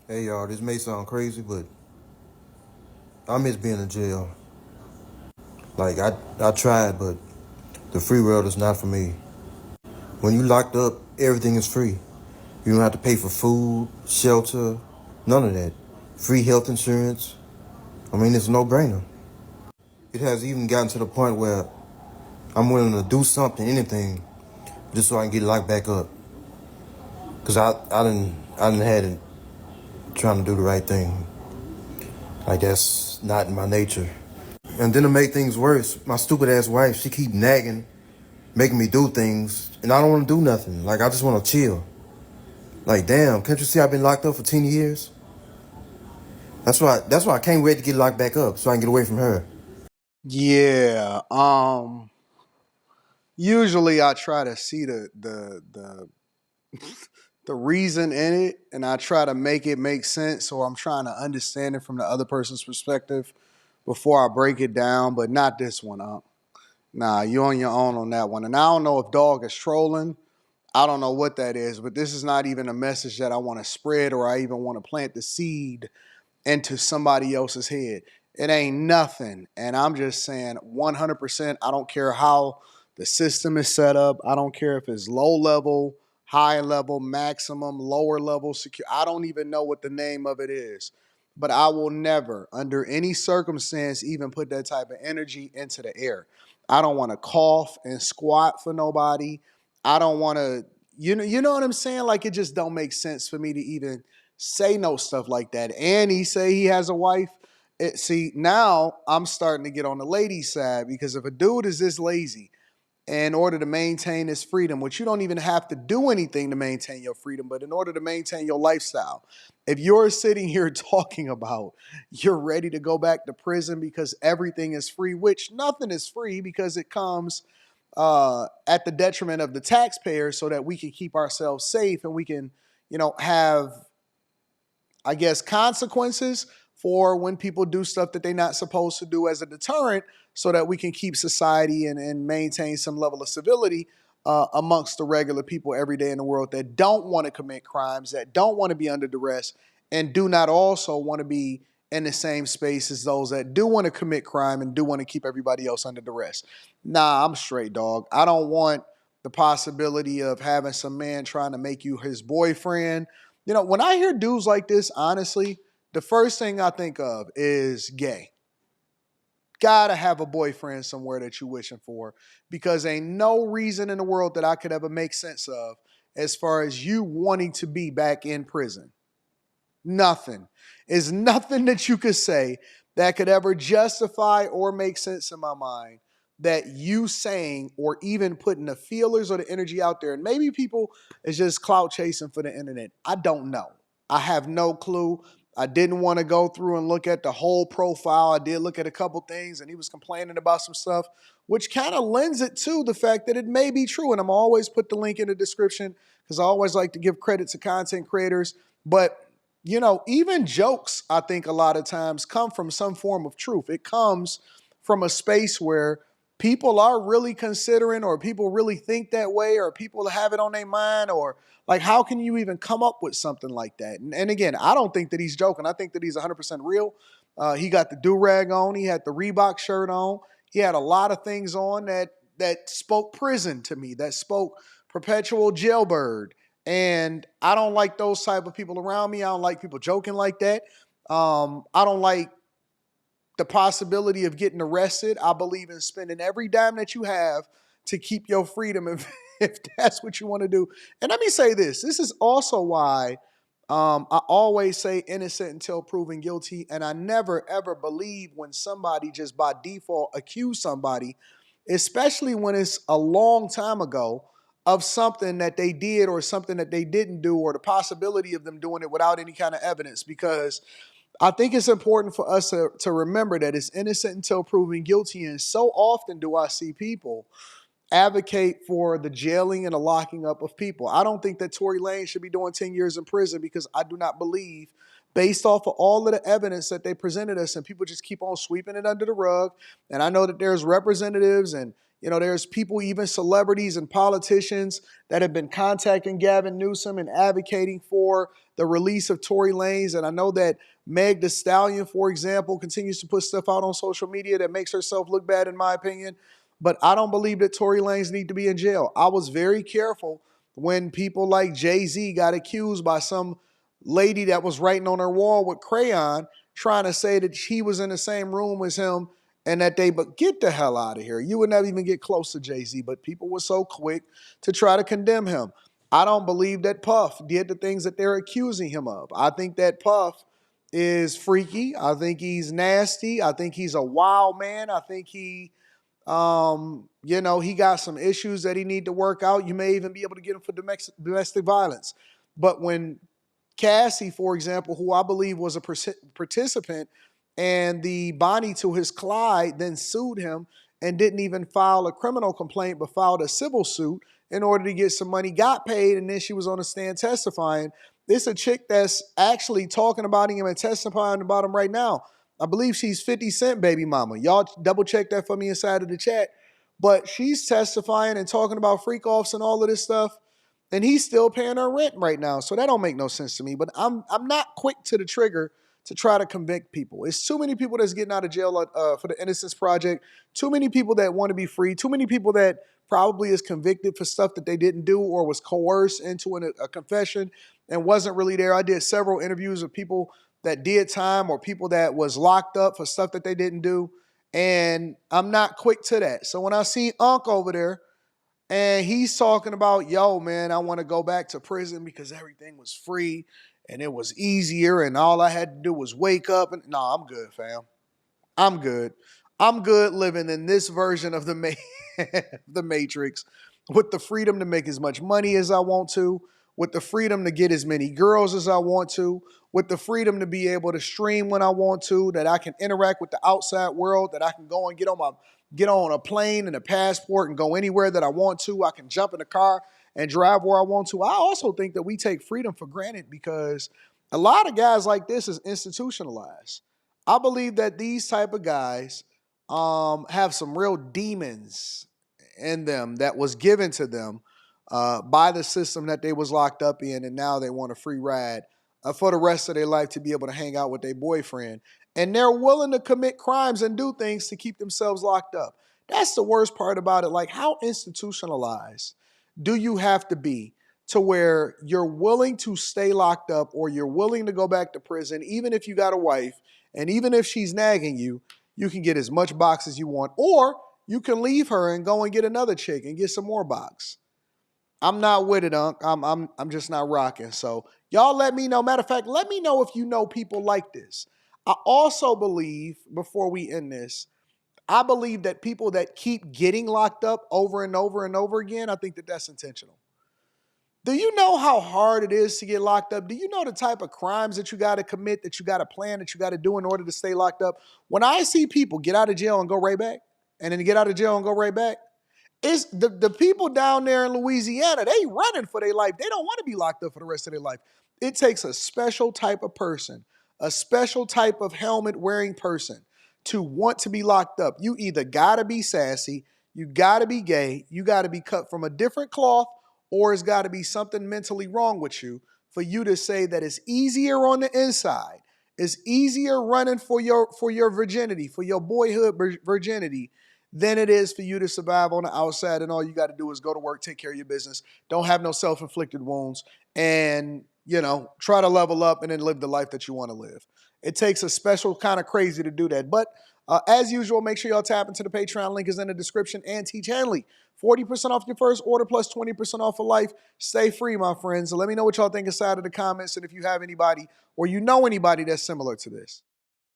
Hey y'all, this may sound crazy, but I miss being in jail. Like I tried, but the free world is not for me. When you locked up, everything is free. You don't have to pay for food, shelter, none of that. Free health insurance. I mean, it's a no-brainer. It has even gotten to the point where I'm willing to do something, anything, just so I can get locked back up. Cause I didn't had it trying to do the right thing. Like that's not in my nature. And then to make things worse, my stupid ass wife, she keep nagging, making me do things, and I don't want to do nothing. Like I just want to chill. Like damn, can't you see I've been locked up for 10 years? That's why I can't wait to get locked back up so I can get away from her. Yeah. Usually I try to see the reason in it, and I try to make it make sense, or I'm trying to understand it from the other person's perspective before I break it down. But not this one. Nah, you on your own on that one. And I don't know if dog is trolling. I don't know what that is, but this is not even a message that I want to spread, or I even want to plant the seed into somebody else's head. It ain't nothing. And I'm just saying 100%. I don't care how the system is set up. I don't care if it's low level, high level, maximum, lower level secure. I don't even know what the name of it is. But I will never, under any circumstance, even put that type of energy into the air. I don't want to cough and squat for nobody. I don't want to, you know what I'm saying? Like it just don't make sense for me to even say no stuff like that. And he say he has a wife. See, now I'm starting to get on the ladies' side because if a dude is this lazy in order to maintain his freedom, which you don't even have to do anything to maintain your freedom, but in order to maintain your lifestyle, if you're sitting here talking about you're ready to go back to prison because everything is free, which nothing is free because it comes at the detriment of the taxpayer so that we can keep ourselves safe and we can, have I guess, consequences for when people do stuff that they're not supposed to do as a deterrent so that we can keep society and maintain some level of civility amongst the regular people every day in the world that don't want to commit crimes, that don't want to be under duress, and do not also want to be in the same space as those that do want to commit crime and do want to keep everybody else under duress. Nah, I'm straight, dog. I don't want the possibility of having some man trying to make you his boyfriend. When I hear dudes like this, honestly, the first thing I think of is gay. Gotta have a boyfriend somewhere that you wishing for because ain't no reason in the world that I could ever make sense of as far as you wanting to be back in prison. Nothing. Is nothing that you could say that could ever justify or make sense in my mind that you saying or even putting the feelers or the energy out there. And maybe people is just clout chasing for the internet. I don't know. I have no clue. I didn't want to go through and look at the whole profile. I did look at a couple things and he was complaining about some stuff, which kind of lends it to the fact that it may be true. And I'm always put the link in the description because I always like to give credit to content creators. But even jokes, I think a lot of times come from some form of truth. It comes from a space where people are really considering, or people really think that way, or people have it on their mind, or like, how can you even come up with something like that? And again, I don't think that he's joking. I think that he's 100% real. He got the do rag on, he had the Reebok shirt on, he had a lot of things on that spoke prison to me, that spoke perpetual jailbird. And I don't like those type of people around me. I don't like people joking like that. I don't like the possibility of getting arrested. I believe in spending every dime that you have to keep your freedom if that's what you want to do. And let me say this. This is also why I always say innocent until proven guilty. And I never, ever believe when somebody just by default accuse somebody, especially when it's a long time ago, of something that they did or something that they didn't do, or the possibility of them doing it without any kind of evidence. Because I think it's important for us to remember that it's innocent until proven guilty. And so often do I see people advocate for the jailing and the locking up of people. I don't think that Tory Lanez should be doing 10 years in prison because I do not believe, based off of all of the evidence that they presented us, and people just keep on sweeping it under the rug. And I know that there's representatives and There's people, even celebrities and politicians, that have been contacting Gavin Newsom and advocating for the release of Tory Lanez. And I know that Meg Thee Stallion, for example, continues to put stuff out on social media that makes herself look bad, in my opinion. But I don't believe that Tory Lanez need to be in jail. I was very careful when people like Jay-Z got accused by some lady that was writing on her wall with crayon, trying to say that she was in the same room as him and that but get the hell out of here. You would never even get close to Jay-Z, but people were so quick to try to condemn him. I don't believe that Puff did the things that they're accusing him of. I think that Puff is freaky. I think he's nasty. I think he's a wild man. I think he got some issues that he need to work out. You may even be able to get him for domestic violence. But when Cassie, for example, who I believe was a participant, and the Bonnie to his Clyde then sued him and didn't even file a criminal complaint, but filed a civil suit in order to get some money, got paid, and then she was on the stand testifying. This is a chick that's actually talking about him and testifying about him right now. I believe she's 50 Cent baby mama. Y'all double check that for me inside of the chat. But she's testifying and talking about freak offs and all of this stuff, and he's still paying her rent right now. So that don't make no sense to me. But I'm not quick to the trigger to try to convict people. It's too many people that's getting out of jail for the Innocence Project. Too many people that want to be free. Too many people that probably is convicted for stuff that they didn't do or was coerced into a confession and wasn't really there. I did several interviews with people that did time or people that was locked up for stuff that they didn't do. And I'm not quick to that. So when I see Unc over there and he's talking about, yo, man, I want to go back to prison because everything was free and it was easier and all I had to do was wake up. And no, I'm good, fam. I'm good. I'm good living in this version of the Matrix with the freedom to make as much money as I want to, with the freedom to get as many girls as I want to, with the freedom to be able to stream when I want to, that I can interact with the outside world, that I can go and get on a plane and a passport and go anywhere that I want to. I can jump in a car and drive where I want to. I also think that we take freedom for granted because a lot of guys like this is institutionalized. I believe that these type of guys have some real demons in them that was given to them by the system that they was locked up in, and now they want a free ride for the rest of their life to be able to hang out with their boyfriend. And they're willing to commit crimes and do things to keep themselves locked up. That's the worst part about it. Like, how institutionalized do you have to be to where you're willing to stay locked up or you're willing to go back to prison, even if you got a wife and even if she's nagging you, you can get as much box as you want, or you can leave her and go and get another chick and get some more box. I'm not with it, Unc. I'm just not rocking. So y'all let me know. Matter of fact, let me know if you know people like this. I also believe, before we end this, I believe that people that keep getting locked up over and over and over again, I think that that's intentional. Do you know how hard it is to get locked up? Do you know the type of crimes that you got to commit, that you got to plan, that you got to do in order to stay locked up? When I see people get out of jail and go right back, and then get out of jail and go right back, it's the people down there in Louisiana, they running for their life. They don't want to be locked up for the rest of their life. It takes a special type of person, a special type of helmet wearing person to want to be locked up. You either got to be sassy, you got to be gay, you got to be cut from a different cloth, or it's got to be something mentally wrong with you for you to say that it's easier on the inside. It's easier running for your virginity, for your boyhood virginity, than it is for you to survive on the outside. And all you got to do is go to work, take care of your business, don't have no self-inflicted wounds, and try to level up and then live the life that you want to live. It takes a special kind of crazy to do that. But as usual, make sure y'all tap into the Patreon. Link is in the description. And Teach Hanley, 40% off your first order plus 20% off for life. Stay free, my friends. So let me know what y'all think inside of the comments, and if you have anybody or you know anybody that's similar to this.